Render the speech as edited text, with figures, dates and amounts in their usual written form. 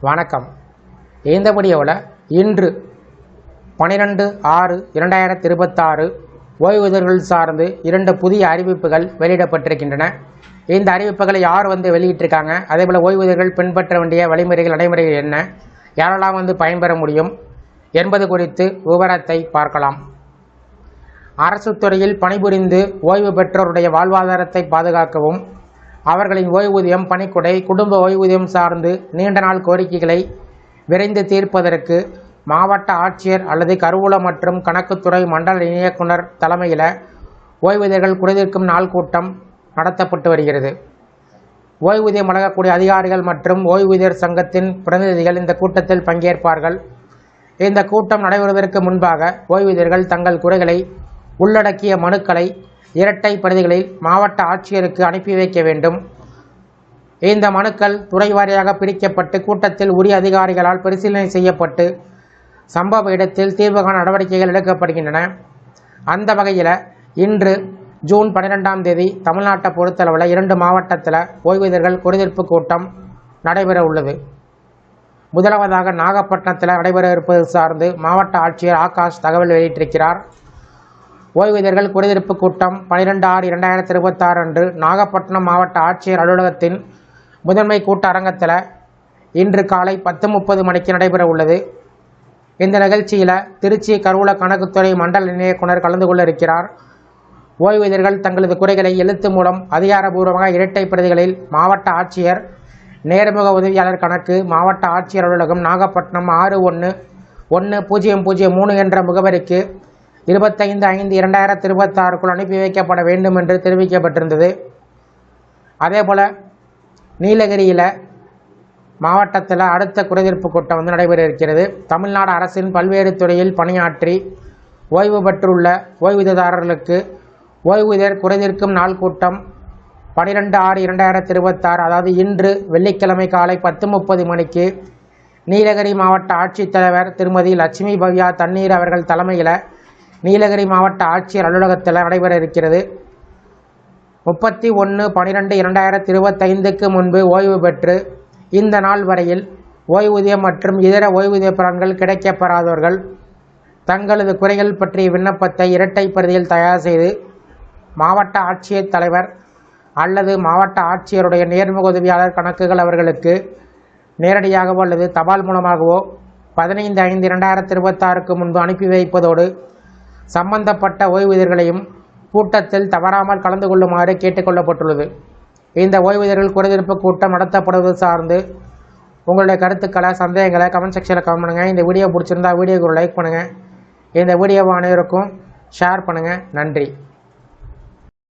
வணக்கம். இந்த வீடியோவில் இன்று 12/6/2026 ஓய்வூதியர்கள் சார்ந்து 2 புதிய அறிவிப்புகள் வெளியிடப்பட்டிருக்கின்றன. இந்த அறிவிப்புகளை யார் வெளியிட்டிருக்காங்க, அதேபோல் ஓய்வூதியர்கள் பின்பற்ற வேண்டிய வழிமுறைகள் நடைமுறைகள் என்ன, யாரெல்லாம் பயன்பெற முடியும் என்பது குறித்து விவரத்தை பார்க்கலாம். அரசு துறையில் பணிபுரிந்து ஓய்வு பெற்றோருடைய வாழ்வாதாரத்தை பாதுகாக்கவும், அவர்களின் ஓய்வூதியம், பணிக்கொடை, குடும்ப ஓய்வூதியம் சார்ந்து நீண்ட நாள் கோரிக்கைகளை விரைந்து தீர்ப்பதற்கு மாவட்ட ஆட்சியர் அல்லது கருவூல மற்றும் கணக்குத்துறை மண்டல இயக்குனர் தலைமையில் ஓய்வூதியர்கள் குறைதீர்க்கும் நாள் கூட்டம் நடத்தப்பட்டு வருகிறது. ஓய்வூதியம் வழங்கக்கூடிய அதிகாரிகள் மற்றும் ஓய்வூதியர் சங்கத்தின் பிரதிநிதிகள் இந்த கூட்டத்தில் பங்கேற்பார்கள். இந்த கூட்டம் நடைபெறுவதற்கு முன்பாக ஓய்வூதியர்கள் தங்கள் குறைகளை உள்ளடக்கிய மனுக்களை இரட்டை பிரதிகளில் மாவட்ட ஆட்சியருக்கு அனுப்பி வைக்க வேண்டும். இந்த மனுக்கள் துறை வாரியாக பிரிக்கப்பட்டு கூட்டத்தில் உரிய அதிகாரிகளால் பரிசீலனை செய்யப்பட்டு சம்பவ இடத்தில் தீர்வுகாண நடவடிக்கைகள் எடுக்கப்படுகின்றன. அந்த வகையில் இன்று ஜூன் 12ஆம் தேதி தமிழ்நாட்டை பொறுத்தளவில் 2 மாவட்டத்தில் ஓய்வூதியர்கள் குறைதீர்ப்பு கூட்டம் நடைபெற உள்ளது. முதலாவதாக நாகப்பட்டினத்தில் நடைபெற இருப்பது சார்ந்து மாவட்ட ஆட்சியர் ஆகாஷ் தகவல் வெளியிட்டிருக்கிறார். ஓய்வூதியர்கள் குறைதீர்ப்பு கூட்டம் 12/6/2026 அன்று நாகப்பட்டினம் மாவட்ட ஆட்சியர் அலுவலகத்தின் முதன்மை கூட்ட அரங்கத்தில் இன்று காலை 10:30 மணிக்கு நடைபெற உள்ளது. இந்த நிகழ்ச்சியில் திருச்சி கருவூல கணக்குத்துறை மண்டல இயக்குனர் கலந்து கொள்ள இருக்கிறார். ஓய்வூதியர்கள் தங்களது குறைகளை எழுத்து மூலம் அதிகாரபூர்வமாக இரட்டை பிரதிகளில் மாவட்ட ஆட்சியர் நேர்முக உதவியாளர் கணக்கு, மாவட்ட ஆட்சியர் அலுவலகம், நாகப்பட்டினம் 611003 என்ற முகவரிக்கு 25/5/2026 அனுப்பி வைக்கப்பட வேண்டும் என்று தெரிவிக்கப்பட்டிருந்தது. அதேபோல் நீலகிரியில் மாவட்டத்தில் அடுத்த குறைதீர்ப்பு கூட்டம் நடைபெற இருக்கிறது. தமிழ்நாடு அரசின் பல்வேறு துறையில் பணியாற்றி ஓய்வு பெற்றுள்ள ஓய்வூதியதாரர்களுக்கு ஓய்வூதியர் குறைதீர்க்கும் நாள் கூட்டம் 12/6/2026 அதாவது இன்று வெள்ளிக்கிழமை காலை 10:30 மணிக்கு நீலகிரி மாவட்ட ஆட்சித்தலைவர் திருமதி லட்சுமி பவ்யா தண்ணீர் அவர்கள் தலைமையில் நீலகிரி மாவட்ட ஆட்சியர் அலுவலகத்தில் நடைபெற இருக்கிறது. 31/12/2025 முன்பு ஓய்வு பெற்று இந்த நாள் வரையில் ஓய்வூதியம் மற்றும் இதர ஓய்வூதிய பலன்கள் கிடைக்கப்பெறாதவர்கள் தங்களது குறைகள் பற்றிய விண்ணப்பத்தை இரட்டை பிரதியில் தயார் செய்து மாவட்ட ஆட்சியர் தலைவர் அல்லது மாவட்ட ஆட்சியருடைய நேர்முக உதவியாளர் கணக்குகள் அவர்களுக்கு நேரடியாகவோ அல்லது தபால் மூலமாகவோ 15/5/2026 முன்பு அனுப்பி வைப்பதோடு சம்பந்தப்பட்ட ஓய்வூதியர்களையும் கூட்டத்தில் தவறாமல் கலந்து கொள்ளுமாறு கேட்டுக்கொள்ளப்பட்டுள்ளது. இந்த ஓய்வூதியர்கள் குறைதீர்ப்பு கூட்டம் நடத்தப்படுவது சார்ந்து உங்களுடைய கருத்துக்களை, சந்தேகங்களை கமெண்ட் செக்ஷனில் கமெண்ட் பண்ணுங்கள். இந்த வீடியோ பிடிச்சிருந்தா வீடியோக்கு ஒரு லைக் பண்ணுங்கள். இந்த வீடியோவை அனைவருக்கும் ஷேர் பண்ணுங்கள். நன்றி.